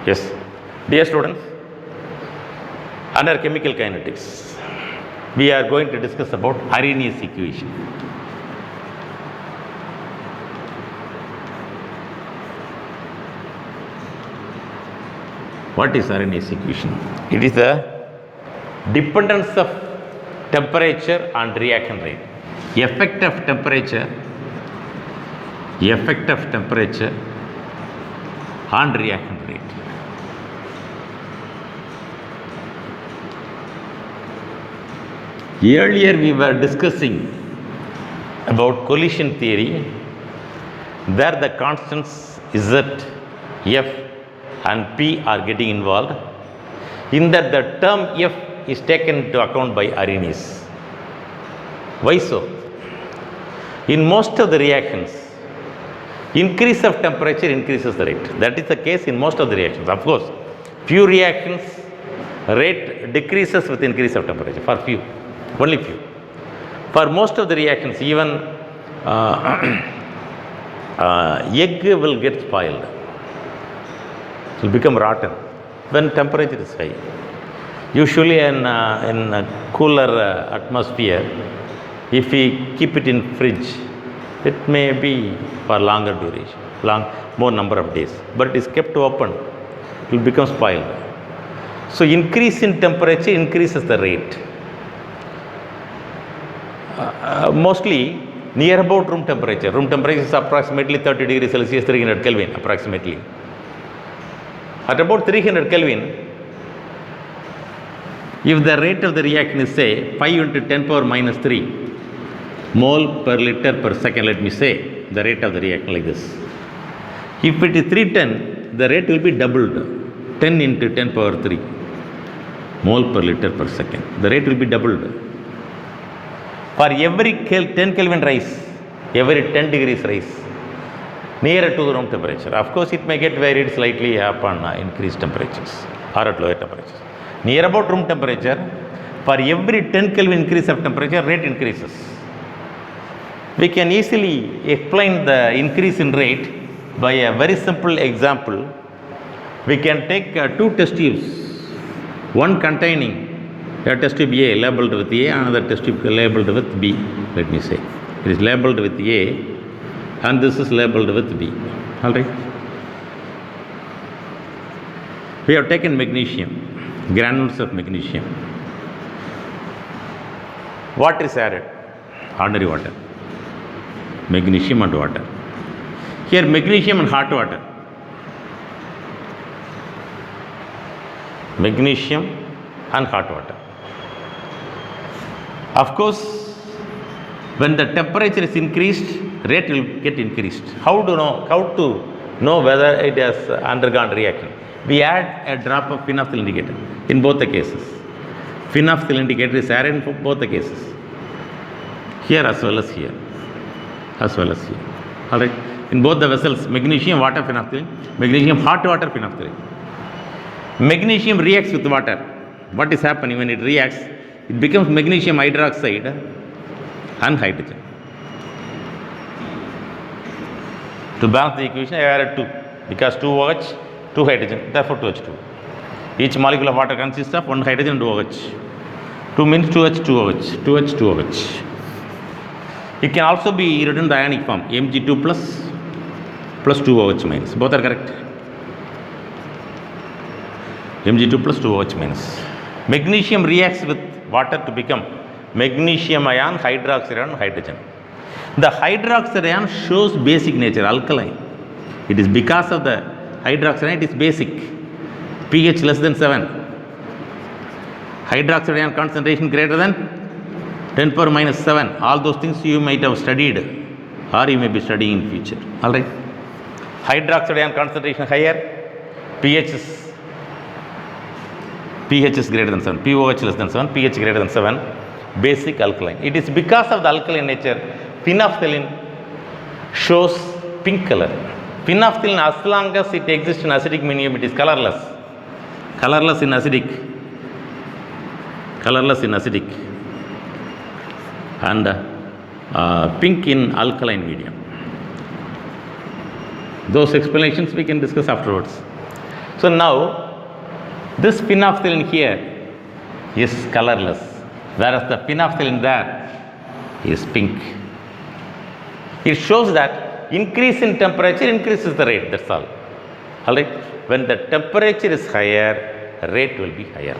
Yes. Dear students, under chemical kinetics, we are going to discuss about Arrhenius equation. What is Arrhenius equation? It is the dependence of temperature on reaction rate. Effect of temperature on reaction rate. Earlier we were discussing about collision theory. There the constants Z, F and P are getting involved. In that the term F is taken into account by Arrhenius. Why so? In most of the reactions, increase of temperature increases the rate. That is the case in most of the reactions. Of course, few reactions rate decreases with increase of temperature. For few, only few. For most of the reactions, even egg will get spoiled. It will become rotten when temperature is high. Usually in a cooler atmosphere, if we keep it in fridge, it may be for longer duration, more number of days. But it is kept open, it will become spoiled. So increase in temperature increases the rate. Mostly near about room temperature. Room temperature is approximately 30 degrees Celsius, 300 Kelvin approximately. At about 300 Kelvin, if the rate of the reaction is say 5 into 10 power minus 3 mole per liter per second, let me say the rate of the reaction like this. If it is 310, the rate will be doubled, 10 into 10 power 3 mole per liter per second. The rate will be doubled. For every 10 Kelvin rise, every 10 degrees rise, nearer to the room temperature. Of course, it may get varied slightly upon increased temperatures or at lower temperatures. Near about room temperature, for every 10 Kelvin increase of temperature, rate increases. We can easily explain the increase in rate by a very simple example. We can take two test tubes, one containing a test tube A labeled with A, another test tube labeled with B, let me say. It is labeled with A and this is labeled with B. Alright. We have taken magnesium, granules of magnesium. Water is added, ordinary water. Magnesium and water. Here magnesium and hot water. Magnesium and hot water. Of course, when the temperature is increased, rate will get increased. How to know whether it has undergone reaction? We add a drop of phenolphthalein indicator in both the cases. Phenolphthalein indicator is added in both the cases. Here as well as here. Alright. In both the vessels, magnesium, water, phenolphthalein, magnesium, hot water, phenolphthalein. Magnesium reacts with water. What is happening when it reacts? It becomes magnesium hydroxide and hydrogen. To balance the equation, I added 2 because 2 OH, 2 hydrogen, therefore 2H2. Each molecule of water consists of 1 hydrogen and 2 OH. 2 means 2H, 2OH, 2H, 2OH. It can also be written in the ionic form, Mg2 plus 2OH minus. Both are correct. Mg2 plus 2OH minus. Magnesium reacts with water to become magnesium ion, hydroxide ion, hydrogen. The hydroxide ion shows basic nature, alkaline. It is because of the hydroxide ion, it is basic. pH less than 7. Hydroxide ion concentration greater than 10 power minus 7. All those things you might have studied or you may be studying in future. Alright. Hydroxide ion concentration higher, pH is greater than 7, pOH less than 7, pH greater than 7, basic alkaline. It is because of the alkaline nature, phenolphthalein shows pink color. Phenolphthalein, as long as it exists in acidic medium, it is colorless. Colorless in acidic. And pink in alkaline medium. Those explanations we can discuss afterwards. So now this phenolphthalein here is colorless, whereas the phenolphthalein there is pink. It shows that increase in temperature increases the rate, that's all. Alright, when the temperature is higher, rate will be higher.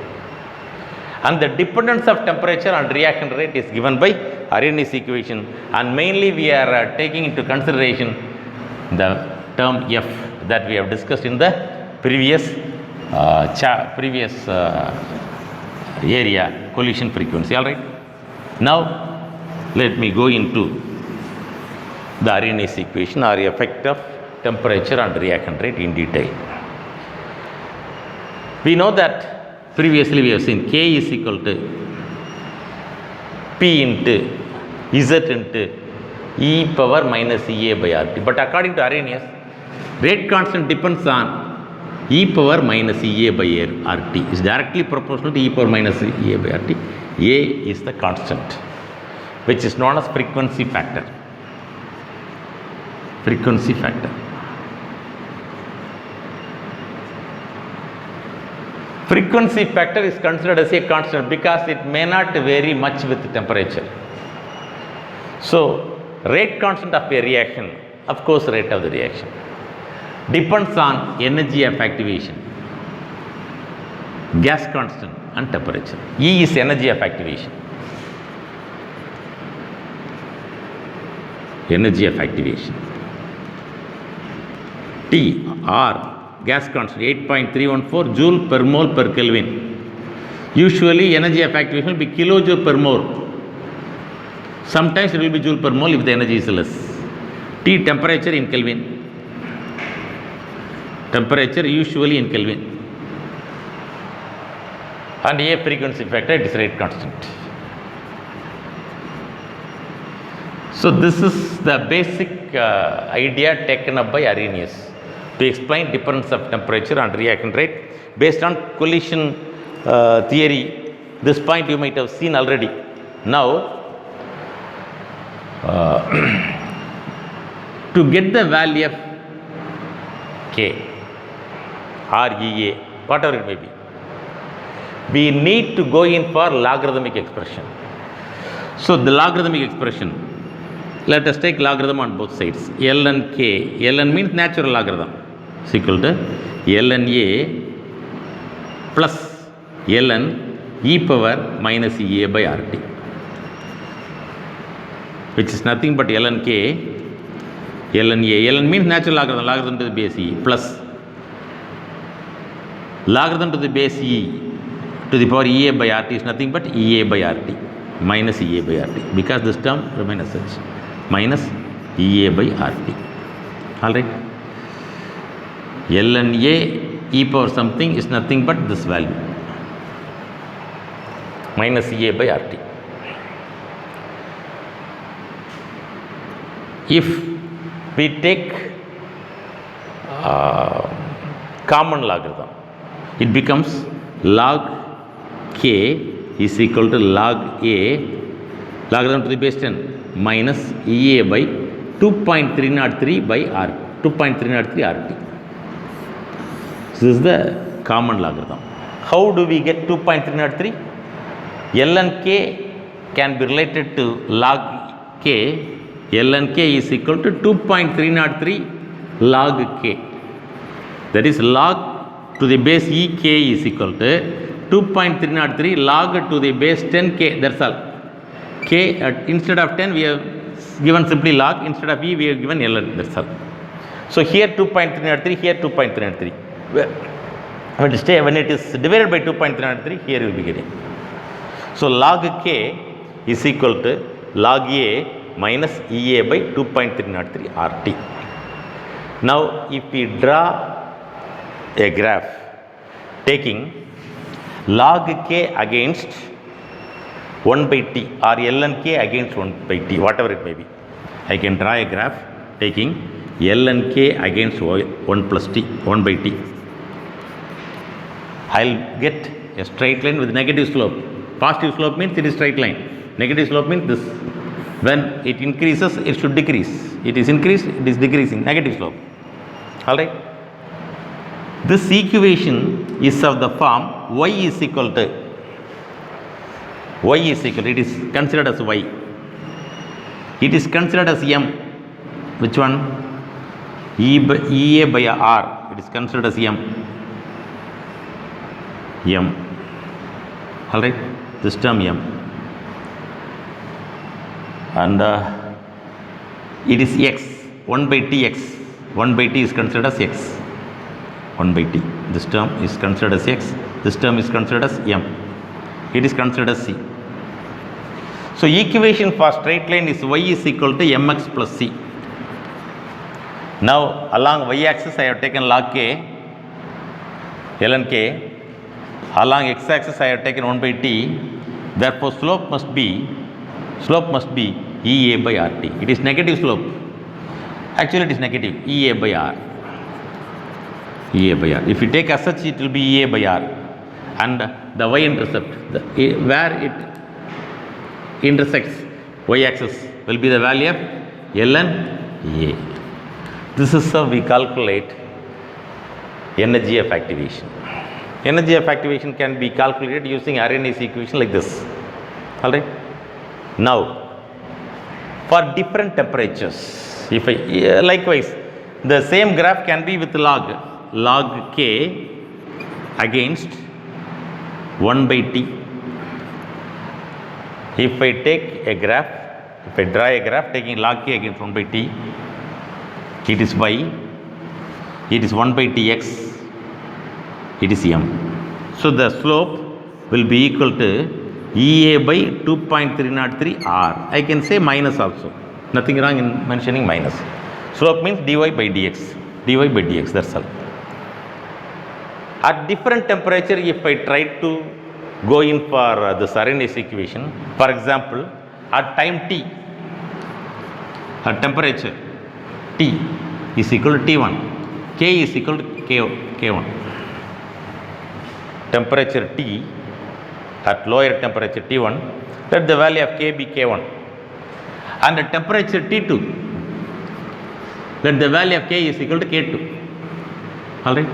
And the dependence of temperature on reaction rate is given by Arrhenius equation, and mainly we are taking into consideration the term F that we have discussed in the previous area, collision frequency. All right. Now let me go into the Arrhenius equation or effect of temperature on reaction rate in detail. We know that previously we have seen K is equal to P into Z into e power minus EA by RT. But according to Arrhenius, rate constant depends on e power minus EA by RT. Is directly proportional to e power minus EA by RT. A is the constant, which is known as frequency factor. Frequency factor. Frequency factor is considered as a constant because it may not vary much with temperature. So, rate constant of a reaction, of course, rate of the reaction, depends on energy of activation, gas constant and temperature. E is energy of activation. Energy of activation. T, R, gas constant 8.314 joule per mole per Kelvin. Usually energy of activation will be kilojoule per mole. Sometimes it will be joule per mole if the energy is less. T, temperature in Kelvin. Temperature usually in Kelvin. And A, frequency factor, it is rate constant. So this is the basic idea taken up by Arrhenius to explain difference of temperature and reaction rate based on collision theory. This point you might have seen already. Now, to get the value of K or EA, whatever it may be, we need to go in for logarithmic expression. So the logarithmic expression, let us take logarithm on both sides. Ln K, Ln means natural logarithm, is equal to Ln A plus Ln e power minus EA by RT, which is nothing but Ln K, Ln A. Ln means natural logarithm, logarithm to the base E, plus logarithm to the base E to the power EA by RT is nothing but EA by RT minus EA by RT, because this term remains as such, minus EA by RT. Alright. Ln A e power something is nothing but this value, minus EA by RT. If we take common logarithm, it becomes log K is equal to log A, logarithm to the base 10 minus EA by 2.303 by R, 2.303 RT. So this is the common logarithm. How do we get 2.303? Ln K can be related to log K. Ln K is equal to 2.303 log K. That is log to the base E K is equal to 2.303 log to the base 10K. That's all. K instead of 10 we have given simply log, instead of E we have given Ln. That's all. So here 2.303, here 2.303. When it is divided by 2.303, here you will be getting. So log K is equal to log A minus EA by 2.303 RT. Now if we draw a graph taking log K against 1 by T or Ln K against 1 by T, whatever it may be, I can draw a graph taking Ln K against 1 plus T, 1 by T. I'll get a straight line with negative slope. Positive slope means it is straight line. Negative slope means this. When it increases, it should decrease. It is increased, it is decreasing. Negative slope. Alright. This equation is of the form y is equal to, it is considered as y. It is considered as m. Which one? Ea by r. It is considered as m. Alright, this term m. And it is x. 1 by t x. 1 by t is considered as x. 1 by t. This term is considered as x. This term is considered as m. It is considered as c. So equation for straight line is y is equal to mx plus c. Now along y axis I have taken log k, ln k. Along x axis I have taken 1 by t. Therefore slope must be Ea by RT. It is negative slope. Actually it is negative. Ea by r. If you take as such, it will be Ea by r. And the y-intercept, where it intersects y-axis, will be the value of ln A. This is how we calculate energy of activation. Energy of activation can be calculated using Arrhenius equation like this. Alright. Now, for different temperatures, likewise, the same graph can be with log k against 1 by t. If I take a graph, if I draw a graph taking log k against 1 by t, it is y, it is 1 by tx, it is m. So the slope will be equal to Ea by 2.303 r. I can say minus also. Nothing wrong in mentioning minus. Slope means dy by dx. That's all. At different temperature, if I try to go in for this Arrhenius equation, for example, at time t, at temperature T is equal to T1, K is equal to K1. Temperature T at lower temperature T1, let the value of K be K1. And at temperature T2, let the value of K is equal to K2. Alright.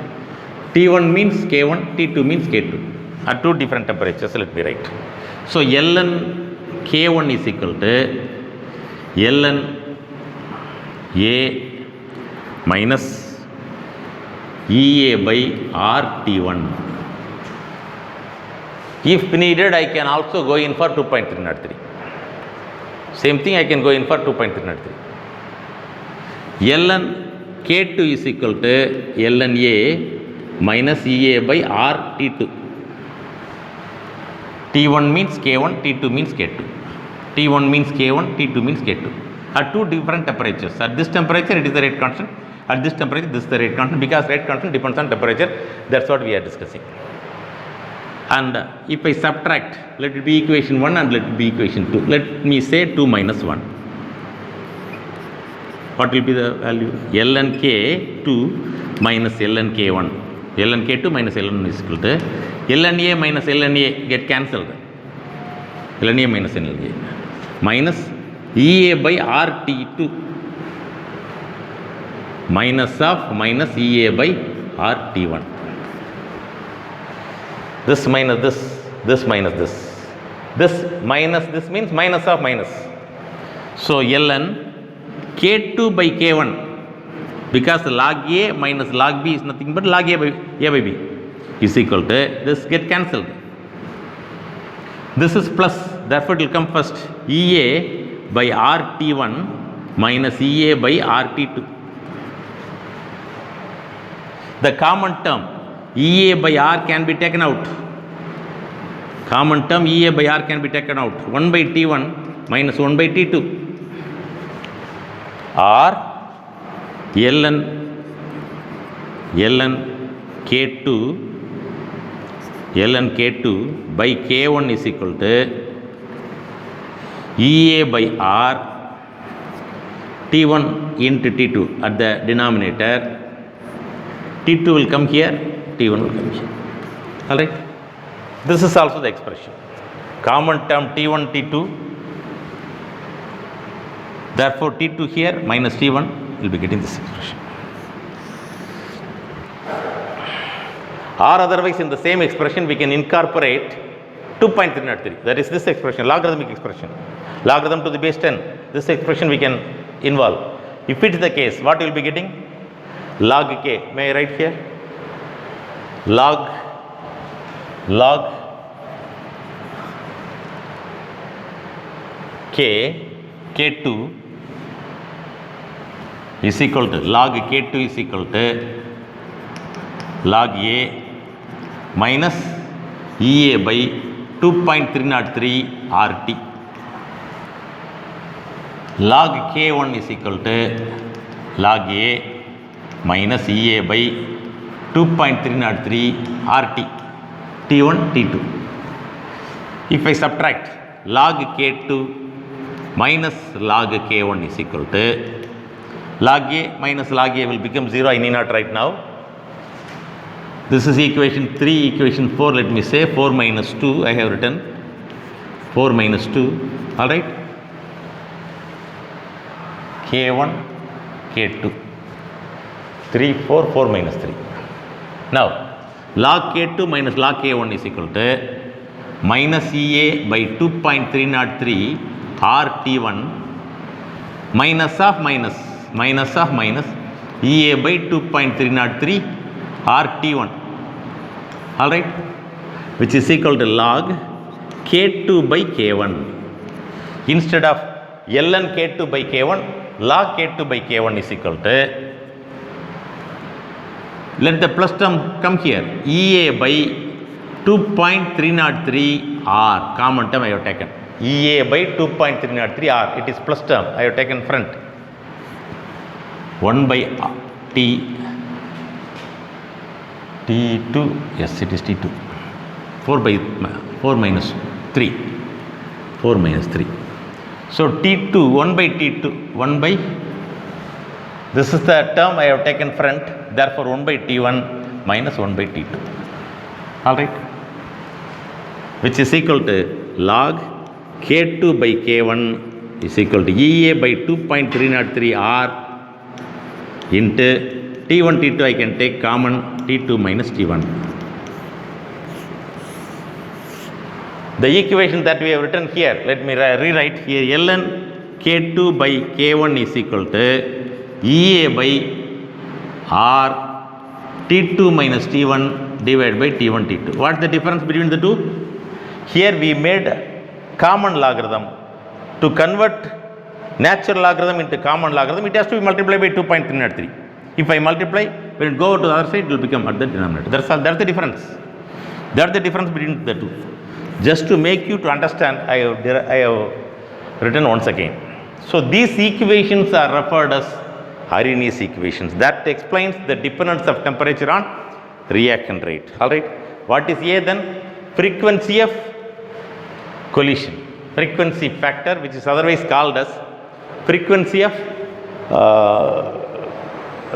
T1 means K1, T2 means K2. At two different temperatures, let me write. So ln K1 is equal to ln A minus Ea by RT1. If needed, I can also go in for 2.303. Same thing, I can go in for 2.303. ln K2 is equal to ln A minus Ea by RT2. T1 means K1, T2 means K2. T1 means K1, T2 means K2. At two different temperatures. At this temperature, it is the rate constant. At this temperature, this is the rate constant. Because rate constant depends on temperature. That's what we are discussing. And if I subtract, let it be equation 1 and let it be equation 2. Let me say 2 minus 1. What will be the value? ln K2 minus ln K1. ln K2 minus ln is equal to ln A minus ln A get cancelled. ln A minus ln A minus Ea by RT2 minus of minus Ea by RT1. This minus this, this minus this. This minus this means minus of minus. So ln K2 by K1, because log A minus log B is nothing but log A by B is equal to this get cancelled. This is plus, therefore it will come first. Ea by RT1 minus Ea by RT2. The common term Ea by R can be taken out. Common term Ea by R can be taken out. 1 by T1 minus 1 by T2. Or ln K2 by K1 is equal to Ea by R T1 into T2 at the denominator. T2 will come here, T1 will come here. Alright. This is also the expression. Common term T1, T2. Therefore, T2 here minus T1 will be getting this expression. or otherwise in the same expression we can incorporate 2.303, that is this expression, logarithmic expression, logarithm to the base 10, this expression we can involve. If it is the case, what you will be getting? Log k, may I write here? Log k, k2 is equal to, log k2 is equal to log a minus EA by 2.303 RT. Log k1 is equal to log a minus EA by 2.303 RT, T1, T2. If I subtract log k2 minus log k1 is equal to log a minus log a will become 0, I need not write now. This is equation 3, equation 4, let me say 4 minus 2, I have written 4 minus 2, alright. K1, K2, 3, 4, 4 minus 3. Now, log K2 minus log K1 is equal to minus EA by 2.303 RT1 minus of minus EA by 2.303 RT1, alright, which is equal to log K2 by K1. Instead of ln K2 by K1, log K2 by K1 is equal to, let the plus term come here, EA by 2.303 R, common term I have taken, EA by 2.303 R, it is plus term, I have taken front, 1 by T, T2, yes it is T2, 4 minus 3, 4 minus 3. So T2, 1 by T2, 1 by, this is the term I have taken front, therefore 1 by T1 minus 1 by T2, alright, which is equal to log K2 by K1 is equal to EA by 2.303 R into T1, T2 I can take common, T2 minus T1. The equation that we have written here, let me rewrite here, ln K2 by K1 is equal to EA by R T2 minus T1 divided by T1, T2. What is the difference between the two? Here we made common logarithm. To convert natural logarithm into common logarithm, it has to be multiplied by 2.303. If I multiply, when it go to the other side, it will become at the denominator. That's the difference. That's the difference between the two. Just to make you to understand, I have written once again. So these equations are referred as Arrhenius equations. That explains the dependence of temperature on reaction rate. Alright. What is A then? Frequency of collision. Frequency factor, which is otherwise called as frequency of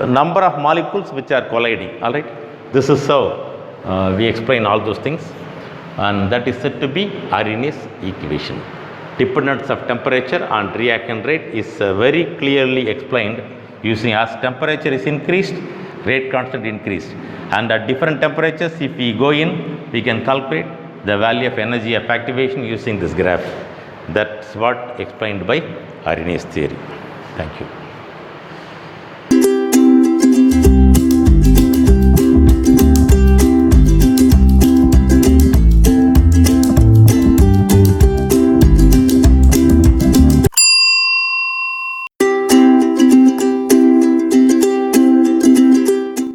number of molecules which are colliding, alright. This is how we explain all those things, and that is said to be Arrhenius equation. Dependence of temperature on reaction rate is very clearly explained using, as temperature is increased, rate constant increased, and at different temperatures if we go in, we can calculate the value of energy of activation using this graph. That's what explained by Arrhenius theory. Thank you.